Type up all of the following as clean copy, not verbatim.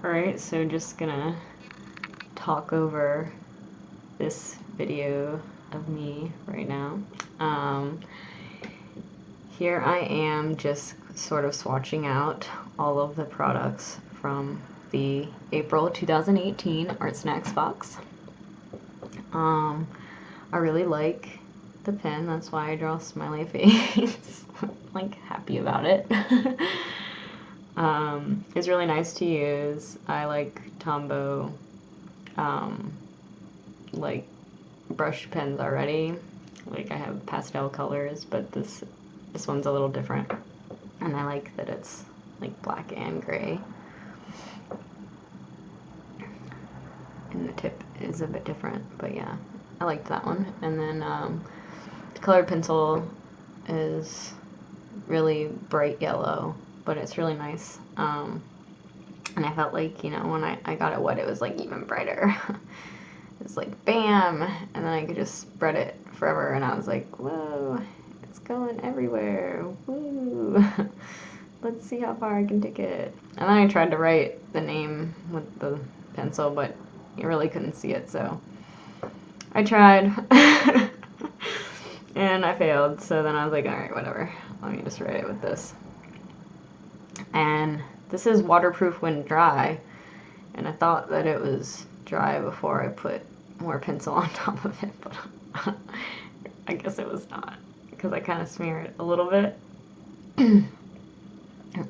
Alright, so just gonna talk over this video of me right now. Here I am just sort of swatching out all of the products from the April 2018 Artsnacks box. I really like the pen, that's why I draw a smiley face. Like, happy about it. It's really nice to use. I like Tombow, like, brush pens already. Like, I have pastel colors, but this one's a little different. And I like that it's, like, black and gray. And the tip is a bit different, but yeah, I liked that one. And then the colored pencil is really bright yellow, but it's really nice. And I felt like, you know, when I got it wet, it was like even brighter. It's like bam, and then I could just spread it forever, and I was like, whoa, it's going everywhere, woo. Let's see how far I can take it. And then I tried to write the name with the pencil, but you really couldn't see it, so I tried. And I failed, so then I was like, alright, whatever, let me just write it with this. And this is waterproof when dry, and I thought that it was dry before I put more pencil on top of it, but I guess it was not, because I kind of smeared it a little bit.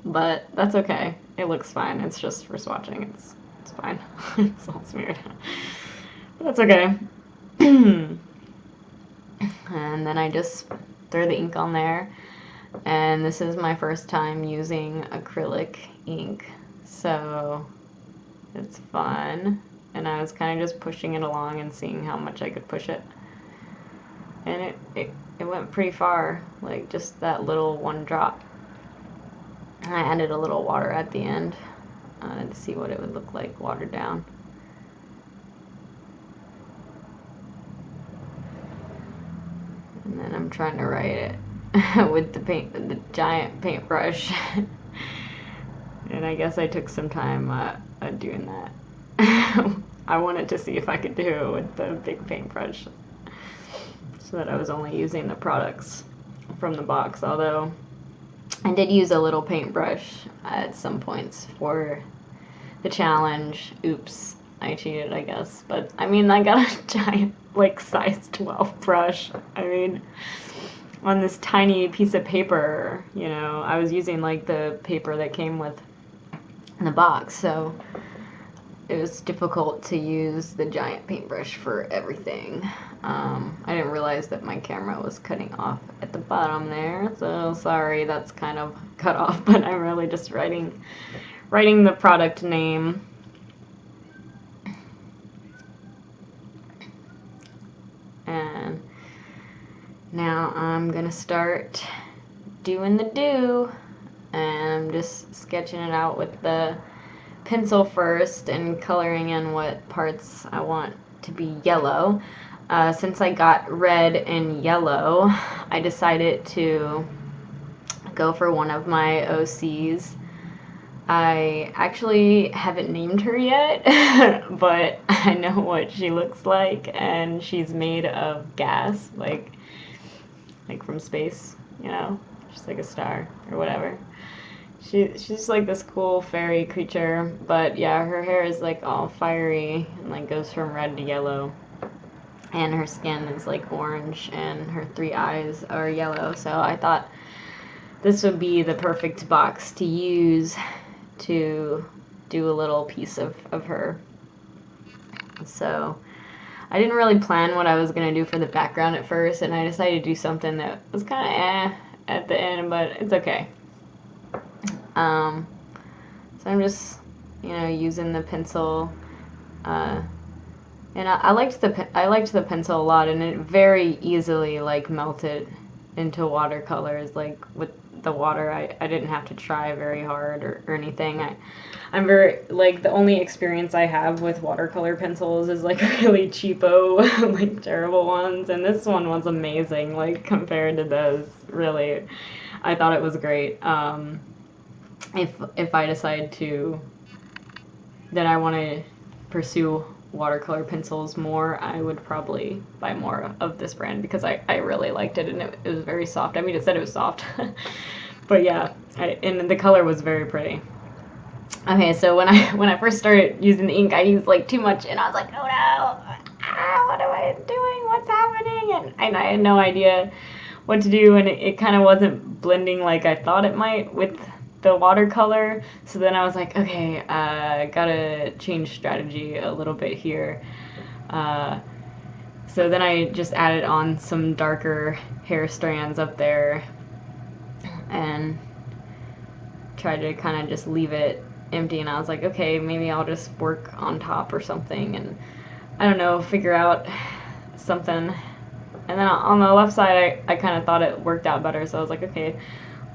But that's okay, it looks fine, it's just for swatching, it's fine. It's all smeared. But that's okay. And then I just throw the ink on there. And this is my first time using acrylic ink, so it's fun. And I was kind of just pushing it along and seeing how much I could push it. And it went pretty far, like just that little one drop. And I added a little water at the end to see what it would look like watered down. And then I'm trying to write it with the giant paintbrush. And I guess I took some time doing that. I wanted to see if I could do it with the big paintbrush, so that I was only using the products from the box, although I did use a little paintbrush at some points for the challenge. Oops, I cheated, I guess. But, I mean, I got a giant, like, size 12 brush. I mean, on this tiny piece of paper, you know, I was using, like, the paper that came with the box, so it was difficult to use the giant paintbrush for everything. I didn't realize that my camera was cutting off at the bottom there, so sorry that's kind of cut off, but I'm really just writing the product name. And now I'm gonna start doing the do, and I'm just sketching it out with the pencil first and coloring in what parts I want to be yellow. Since I got red and yellow, I decided to go for one of my OCs. I actually haven't named her yet, but I know what she looks like, and she's made of gas, like from space, you know, just like a star or whatever. She's like this cool fairy creature, but yeah, her hair is like all fiery and like goes from red to yellow, and her skin is like orange, and her 3 eyes are yellow, so I thought this would be the perfect box to use to do a little piece of her. So I didn't really plan what I was going to do for the background at first, and I decided to do something that was kind of at the end, but it's okay. So I'm just, you know, using the pencil, and I liked the pencil a lot, and it very easily like melted into watercolors. Like with the water, I didn't have to try very hard or anything. I'm very, like, the only experience I have with watercolor pencils is like really cheapo, like terrible ones, and this one was amazing, like compared to those. Really, I thought it was great. If I decide to that I want to pursue watercolor pencils more, I would probably buy more of this brand because I really liked it, and it was very soft. I mean, it said it was soft. But yeah, and the color was very pretty. Okay, so when I first started using the ink, I used like too much, and I was like, oh no, what am I doing? What's happening? And I had no idea what to do, and it kind of wasn't blending like I thought it might with the watercolor. So then I was like, okay, gotta change strategy a little bit here. So then I just added on some darker hair strands up there and tried to kind of just leave it empty, and I was like, okay, maybe I'll just work on top or something, and I don't know, figure out something. And then on the left side, I kind of thought it worked out better, so I was like, okay,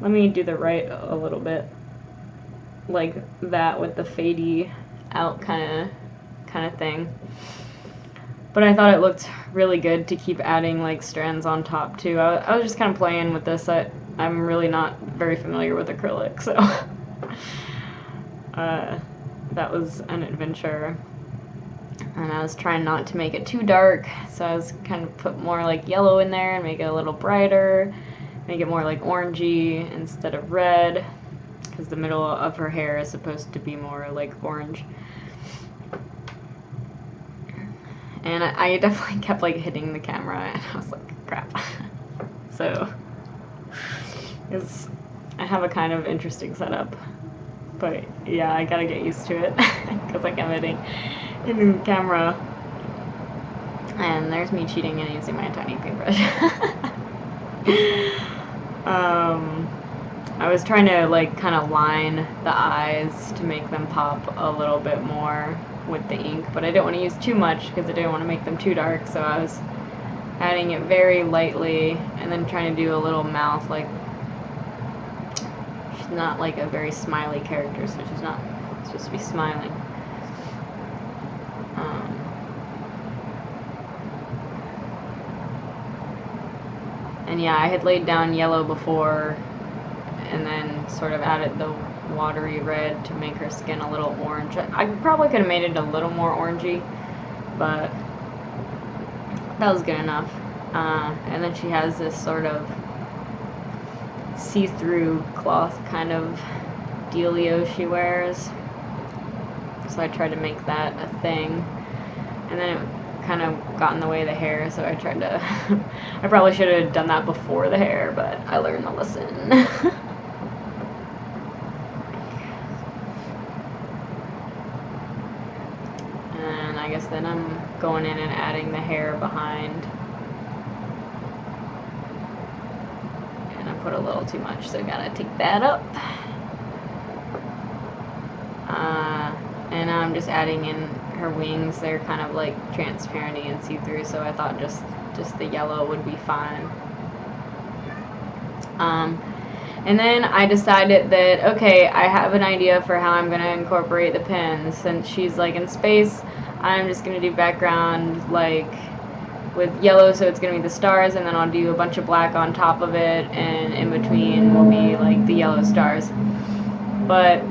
let me do the right a little bit like that with the fadey out kind of thing. But I thought it looked really good to keep adding like strands on top too. I was just kind of playing with this. I'm really not very familiar with acrylic, so that was an adventure. And I was trying not to make it too dark, so I was kind of put more like yellow in there and make it a little brighter, make it more like orangey instead of red, because the middle of her hair is supposed to be more like orange. And I definitely kept like hitting the camera, and I was like, crap. So I have a kind of interesting setup, but yeah, I gotta get used to it because like I'm hitting the camera, and there's me cheating and using my tiny paintbrush. I was trying to like kind of line the eyes to make them pop a little bit more with the ink, but I didn't want to use too much because I didn't want to make them too dark, so I was adding it very lightly and then trying to do a little mouth. Like, she's not like a very smiley character, so she's not supposed to be smiling. And yeah, I had laid down yellow before and then sort of added the watery red to make her skin a little orange. I probably could have made it a little more orangey, but that was good enough. And then she has this sort of see-through cloth kind of dealio she wears, so I tried to make that a thing, and then it kind of got in the way of the hair, so I tried to I probably should have done that before the hair, but I learned the lesson. And I guess then I'm going in and adding the hair behind, and I put a little too much, so gotta take that up. And I'm just adding in her wings. They're kind of like transparent and see-through, so I thought just the yellow would be fine. And then I decided that, okay, I have an idea for how I'm going to incorporate the pins. Since she's like in space, I'm just going to do background like with yellow, so it's going to be the stars, and then I'll do a bunch of black on top of it, and in between will be like the yellow stars. But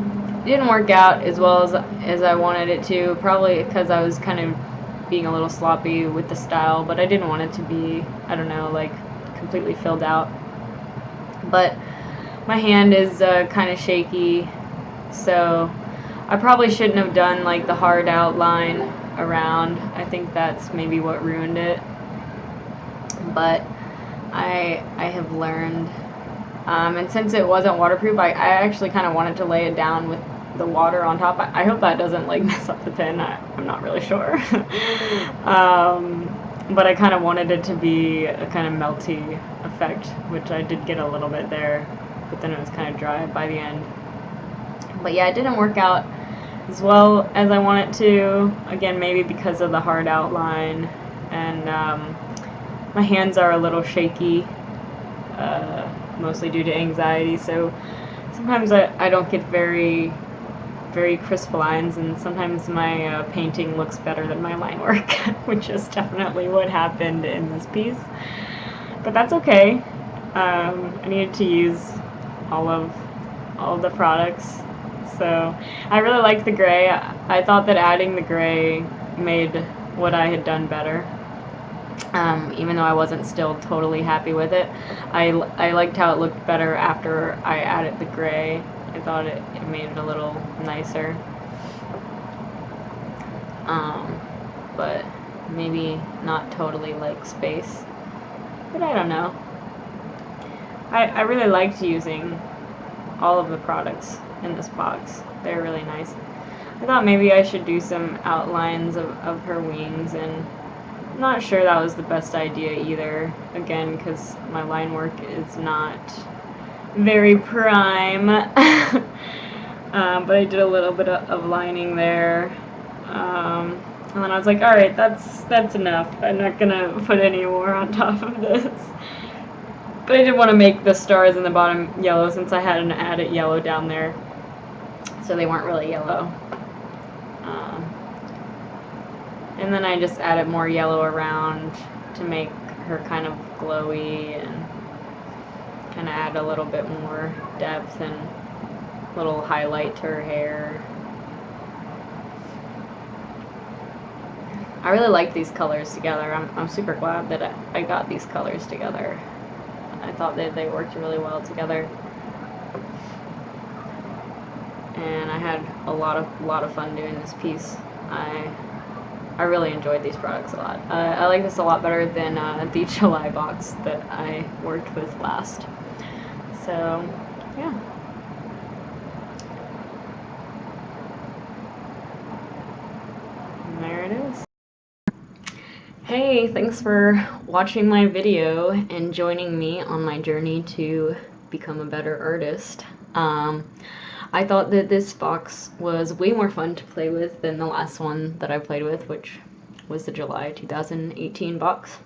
it didn't work out as well as I wanted it to, probably because I was kind of being a little sloppy with the style, but I didn't want it to be, I don't know, like completely filled out. But my hand is kind of shaky, so I probably shouldn't have done like the hard outline around. I think that's maybe what ruined it. But I have learned, and since it wasn't waterproof, I actually kind of wanted to lay it down with the water on top. I hope that doesn't like mess up the pen. I'm not really sure. But I kind of wanted it to be a kind of melty effect, which I did get a little bit there, but then it was kind of dry by the end. But yeah, it didn't work out as well as I wanted to, again maybe because of the hard outline, and my hands are a little shaky, mostly due to anxiety, so sometimes I don't get very crisp lines, and sometimes my painting looks better than my line work, which is definitely what happened in this piece. But that's okay. I needed to use all of the products, so I really liked the gray. I thought that adding the gray made what I had done better. Even though I wasn't still totally happy with it. I liked how it looked better after I added the gray. I thought it made it a little nicer. But maybe not totally like space. But I don't know. I really liked using all of the products in this box. They're really nice. I thought maybe I should do some outlines of her wings, and I'm not sure that was the best idea either. Again, because my line work is not very prime. But I did a little bit of lining there. And then I was like, alright, that's enough. I'm not gonna put any more on top of this. But I did want to make the stars in the bottom yellow since I had an added yellow down there. So they weren't really yellow. And then I just added more yellow around to make her kind of glowy and kind of add a little bit more depth and little highlight to her hair. I really like these colors together. I'm super glad that I got these colors together. I thought that they worked really well together. And I had a lot of fun doing this piece. I really enjoyed these products a lot. I like this a lot better than the July box that I worked with last. So, yeah. And there it is. Hey, thanks for watching my video and joining me on my journey to become a better artist. I thought that this box was way more fun to play with than the last one that I played with, which was the July 2018 box.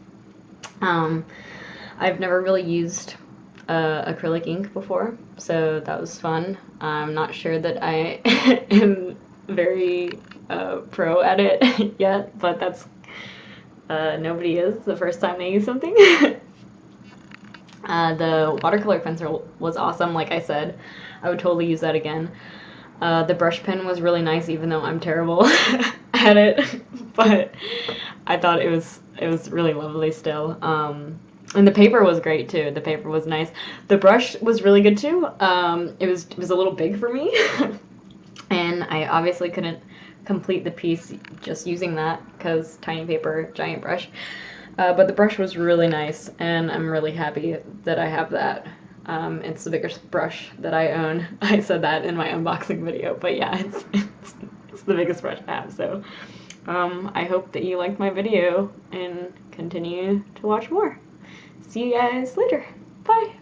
I've never really used acrylic ink before, so that was fun. I'm not sure that I am very pro at it yet, but that's nobody is the first time they use something. The watercolor pencil was awesome, like I said. I would totally use that again. The brush pen was really nice, even though I'm terrible at it, but I thought it was really lovely still. And the paper was great too. The paper was nice. The brush was really good too. It was a little big for me, and I obviously couldn't complete the piece just using that because tiny paper, giant brush. But the brush was really nice, and I'm really happy that I have that. It's the biggest brush that I own. I said that in my unboxing video, but yeah, it's the biggest brush I have. So I hope that you liked my video and continue to watch more. See you guys later. Bye.